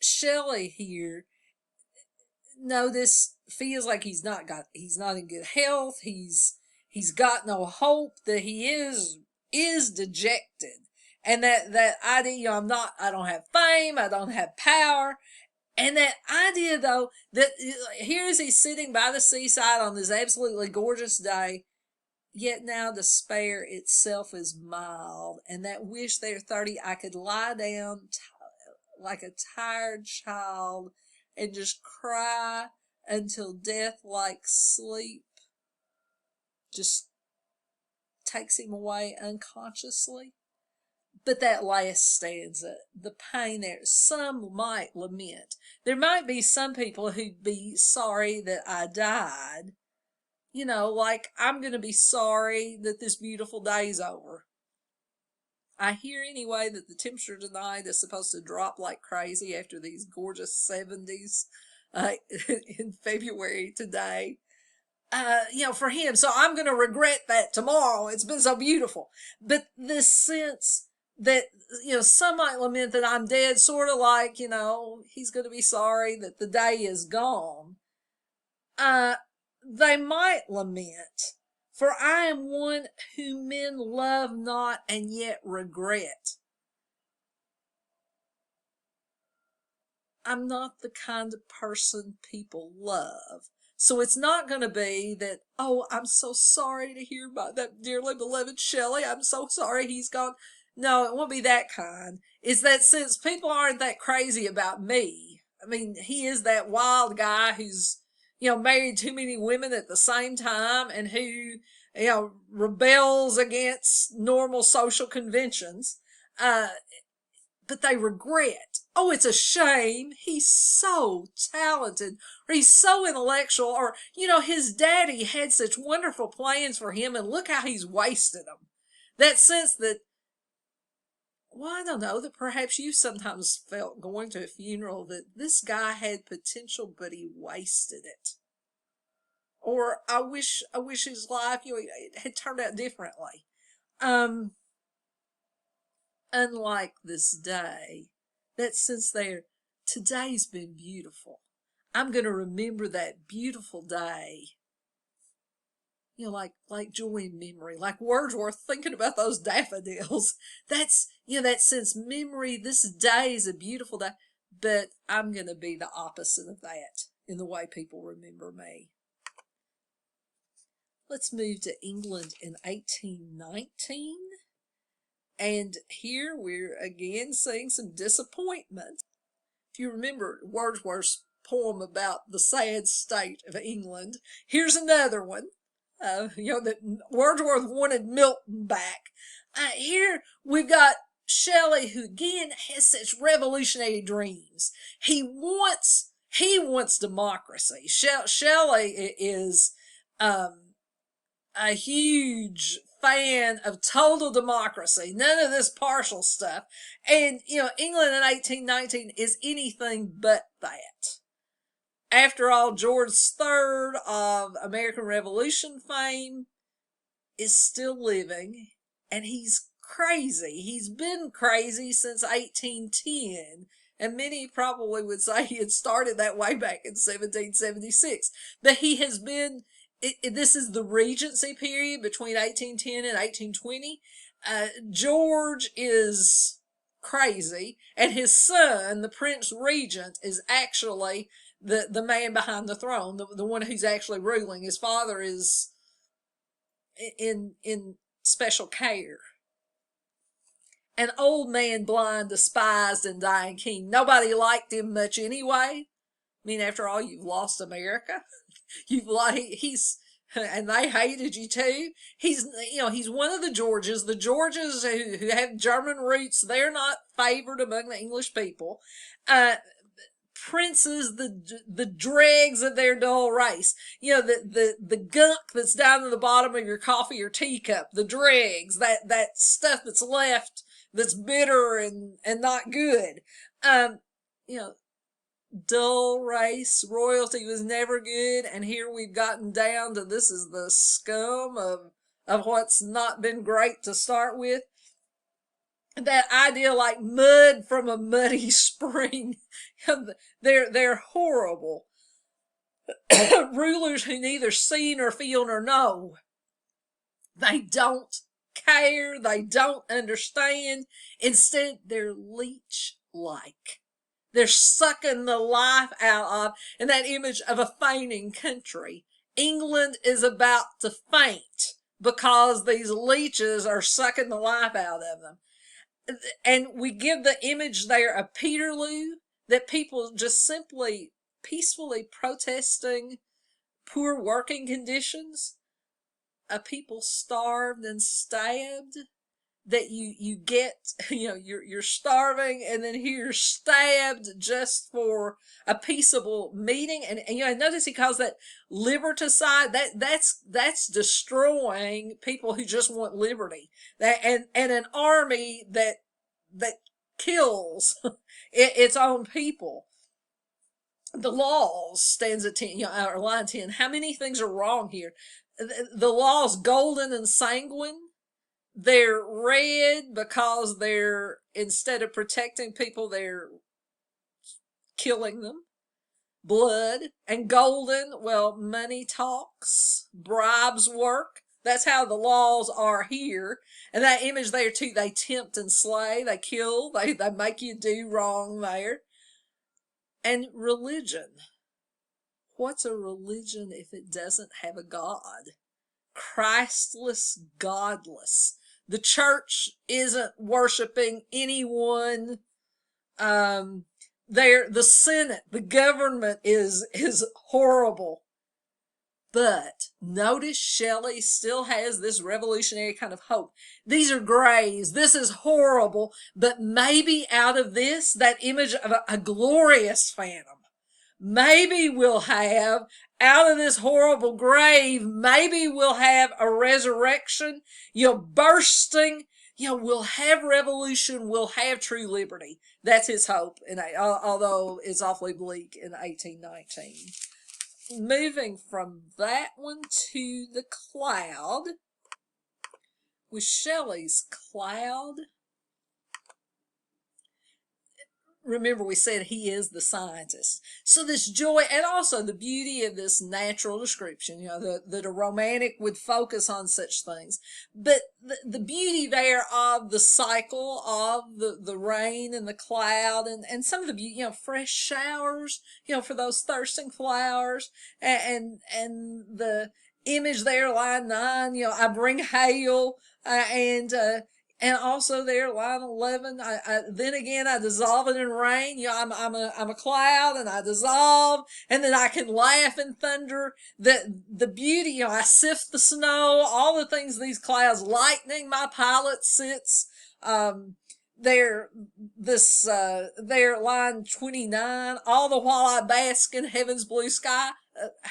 Shelley here, no, this feels like he's not in good health. He's got no hope, that he is dejected. And that idea, I don't have fame, I don't have power. And that idea, though, that here is he sitting by the seaside on this absolutely gorgeous day, yet now despair itself is mild, and that wish there 30 I could lie down like a tired child and just cry until death like sleep just takes him away unconsciously. But that last stanza, the pain there, some might lament. There might be some people who'd be sorry that I died. Like, I'm going to be sorry that this beautiful day's over. I hear anyway that the temperature tonight is supposed to drop like crazy after these gorgeous 70s in February today. For him. So I'm going to regret that tomorrow. It's been so beautiful. But this sense that, some might lament that I'm dead, sort of like, he's going to be sorry that the day is gone. They might lament, for I am one whom men love not and yet regret. I'm not the kind of person people love. So it's not going to be that, oh, I'm so sorry to hear about that dearly beloved Shelley. I'm so sorry he's gone. No, it won't be that kind. It's that since people aren't that crazy about me. I mean, he is that wild guy who's, married too many women at the same time and who, rebels against normal social conventions. But they regret. Oh, it's a shame. He's so talented, or he's so intellectual, or, his daddy had such wonderful plans for him, and look how he's wasted them. That sense that, well, I don't know, that perhaps you sometimes felt going to a funeral that this guy had potential, but he wasted it. Or I wish his life, it had turned out differently. Unlike this day, that since today's been beautiful, I'm going to remember that beautiful day. Like joy in memory, like Wordsworth thinking about those daffodils. That's, that sense memory, this day is a beautiful day, but I'm going to be the opposite of that in the way people remember me. Let's move to England in 1819. And here we're again seeing some disappointment. If you remember Wordsworth's poem about the sad state of England, here's another one. That Wordsworth wanted Milton back. Here we've got Shelley, who again has such revolutionary dreams. He wants democracy. Shelley is a huge fan of total democracy, none of this partial stuff. And, England in 1819 is anything but that. After all, George III of American Revolution fame is still living, and he's crazy. He's been crazy since 1810, and many probably would say he had started that way back in 1776. But he has been, this is the Regency period between 1810 and 1820. George is crazy, and his son, the Prince Regent, is actually the man behind the throne, the one who's actually ruling. His father is in special care. An old man, blind, despised, and dying king. Nobody liked him much anyway. I mean, after all, you've lost America. And they hated you too. He's one of the Georges. The Georges who have German roots, they're not favored among the English people. Princes, the dregs of their dull race. The gunk that's down in the bottom of your coffee or teacup, the dregs, that stuff that's left that's bitter and not good. Dull race, royalty was never good, and here we've gotten down to this is the scum of what's not been great to start with. that idea like mud from a muddy spring. They're horrible. Rulers who neither see nor feel nor know. They don't care. They don't understand. Instead, they're leech-like. They're sucking the life out of, in that image of a fainting country. England is about to faint because these leeches are sucking the life out of them. And we give the image there of Peterloo, that people just simply peacefully protesting poor working conditions, a people starved and stabbed, that you get, you're starving, and then here you're stabbed just for a peaceable meeting. And notice he calls that liberticide. That's destroying people who just want liberty. And an army that kills its own people. The laws stands at 10, or line 10. How many things are wrong here? The laws golden and sanguine. They're red because they're, instead of protecting people, they're killing them. Blood. And golden, well, money talks, bribes work. That's how the laws are here. And that image there too, they tempt and slay, they kill, they make you do wrong there. And religion. What's a religion if it doesn't have a God? Christless, godless. The church isn't worshiping anyone. The Senate, the government is horrible. But notice Shelley still has this revolutionary kind of hope. These are grays. This is horrible. But maybe out of this, that image of a glorious phantom, maybe we'll have, out of this horrible grave, maybe we'll have a resurrection, bursting, we'll have revolution, we'll have true liberty. That's his hope, although it's awfully bleak in 1819. Moving from that one to the cloud, with Shelley's cloud. Remember, we said he is the scientist. So this joy, and also the beauty of this natural description, that a romantic would focus on such things. But the beauty there of the cycle of the rain and the cloud, and some of the beauty, fresh showers, for those thirsting flowers, and the image there, line 9, I bring hail, and also there, line 11, then again, I dissolve it in rain. I'm a cloud, and I dissolve, and then I can laugh in thunder. The beauty, I sift the snow, all the things, these clouds, lightning, my pilot sits, there, line 29, all the while I bask in heaven's blue sky.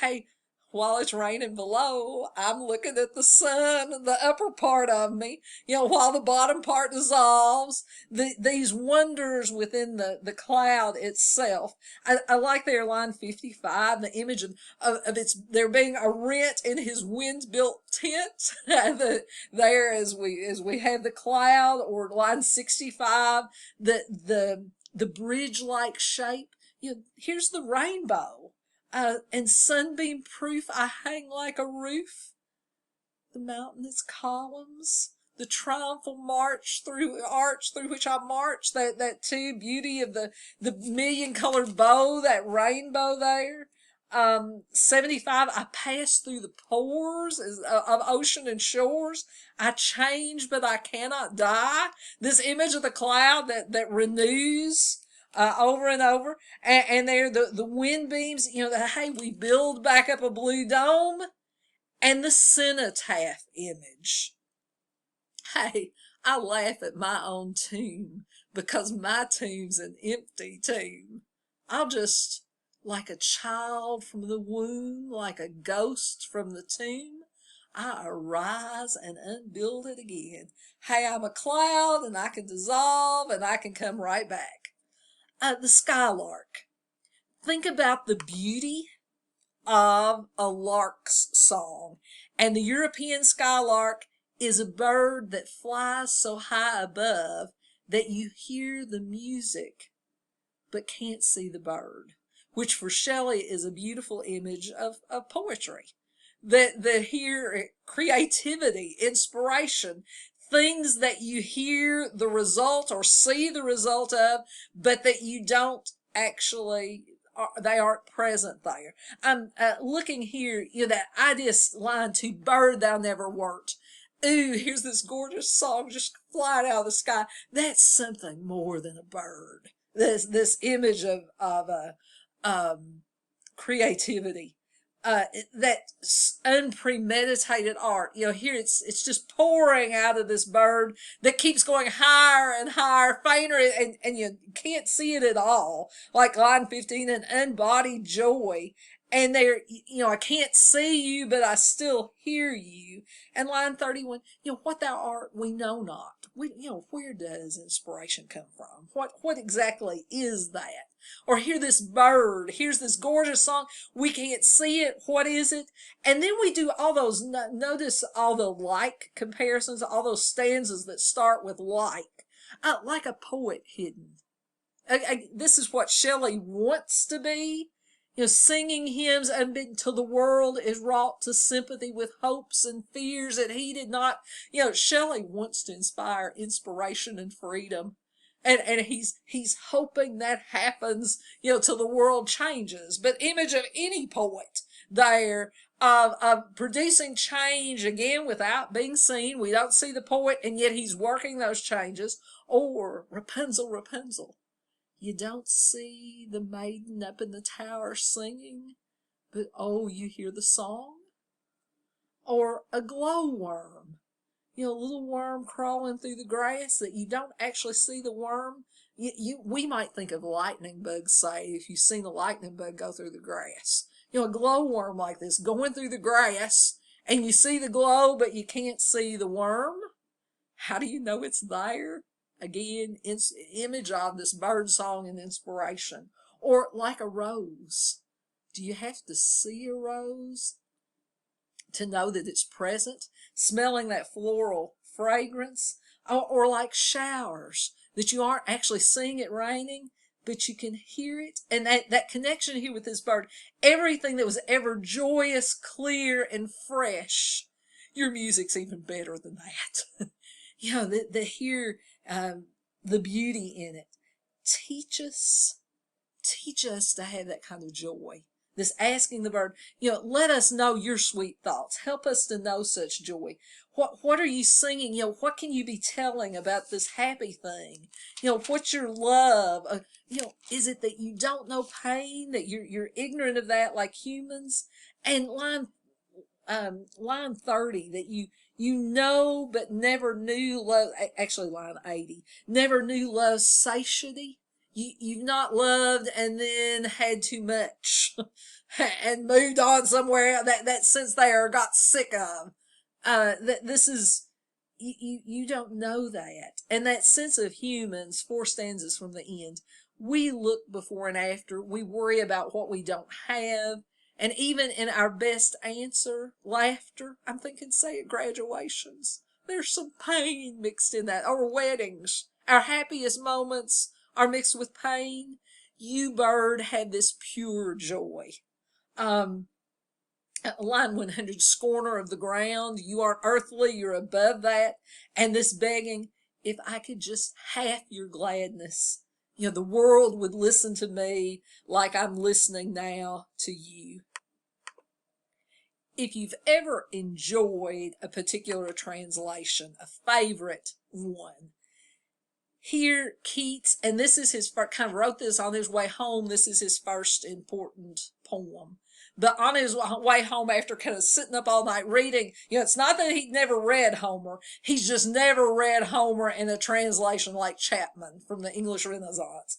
Hey, while it's raining below, I'm looking at the sun, the upper part of me, while the bottom part dissolves, these wonders within the cloud itself. I like there, line 55, the image of there being a rent in his wind-built tent. There, as we have the cloud, or line 65, the bridge-like shape. Here's the rainbow. And sunbeam proof I hang like a roof. The mountainous columns, the triumphal arch through which I march, that too, beauty of the million-colored bow, that rainbow there. 75, I pass through the pores of ocean and shores. I change, but I cannot die. This image of the cloud that renews, over and over, and there the wind beams, hey, we build back up a blue dome, and the cenotaph image. Hey, I laugh at my own tomb, because my tomb's an empty tomb. I'll just, like a child from the womb, like a ghost from the tomb, I arise and unbuild it again. Hey, I'm a cloud, and I can dissolve, and I can come right back. The skylark. Think about the beauty of a lark's song. And the European skylark is a bird that flies so high above that you hear the music but can't see the bird, which for Shelley is a beautiful image of poetry. That here, creativity, inspiration, things that you hear the result or see the result of, but that you don't actually, they aren't present there. I'm looking here, that idea, line 2, bird thou never wert. Ooh, here's this gorgeous song just flying out of the sky. That's something more than a bird. This image of creativity, that unpremeditated art. Here it's just pouring out of this bird that keeps going higher and higher, fainter, and you can't see it at all. Like line 15, an unbodied joy. And there, I can't see you, but I still hear you. And line 31, what thou art, we know not. Where does inspiration come from? What exactly is that? Or hear this bird, here's this gorgeous song. We can't see it. What is it? And then we do all those, notice all the like comparisons, all those stanzas that start with like a poet hidden. This is what Shelley wants to be. Singing hymns until the world is wrought to sympathy with hopes and fears that he did not. Shelley wants to inspire inspiration and freedom. And he's hoping that happens, till the world changes. But image of any poet there, of producing change again without being seen. We don't see the poet, and yet he's working those changes. Or Rapunzel, Rapunzel. You don't see the maiden up in the tower singing, but oh, you hear the song. Or a glowworm, a little worm crawling through the grass that you don't actually see the worm. We might think of lightning bugs, say, if you've seen a lightning bug go through the grass. A glowworm like this going through the grass, and you see the glow, but you can't see the worm. How do you know it's there? Again, image of this bird song and inspiration. Or like a rose. Do you have to see a rose to know that it's present? Smelling that floral fragrance. Or like showers, that you aren't actually seeing it raining, but you can hear it. And that connection here with this bird, everything that was ever joyous, clear, and fresh, your music's even better than that. The hear the beauty in it. Teach us to have that kind of joy. This asking the bird, let us know your sweet thoughts. Help us to know such joy. What are you singing? What can you be telling about this happy thing? What's your love? Is it that you don't know pain, that you're ignorant of that like humans? And line 30, that you know but never knew love. Actually, line 80, never knew love's satiety. You've not loved and then had too much and moved on somewhere that sense there got sick of. That this is, you don't know that. And that sense of humans, 4 stanzas from the end, we look before and after, we worry about what we don't have. And even in our best answer, laughter, I'm thinking, say, at graduations, there's some pain mixed in that. Or weddings, our happiest moments are mixed with pain. You, bird, had this pure joy. Line 100, scorner of the ground, you aren't earthly, you're above that. And this begging, if I could just half your gladness, the world would listen to me like I'm listening now to you. If you've ever enjoyed a particular translation, a favorite one, here Keats, and this is his first, kind of wrote this on his way home. This is his first important poem. But on his way home, after kind of sitting up all night reading, it's not that he'd never read Homer. He's just never read Homer in a translation like Chapman from the English Renaissance.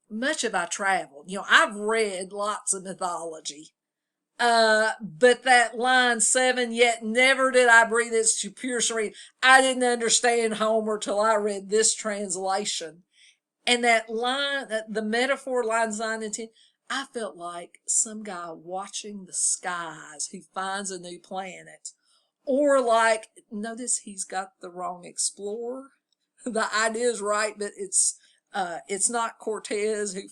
Much have I traveled. I've read lots of mythology. But that line 7, yet never did I breathe it to pure serene. I didn't understand Homer till I read this translation. And that line, the metaphor, lines 9 and 10, I felt like some guy watching the skies who finds a new planet. Or like, notice he's got the wrong explorer. the idea is right, but it's not Cortez who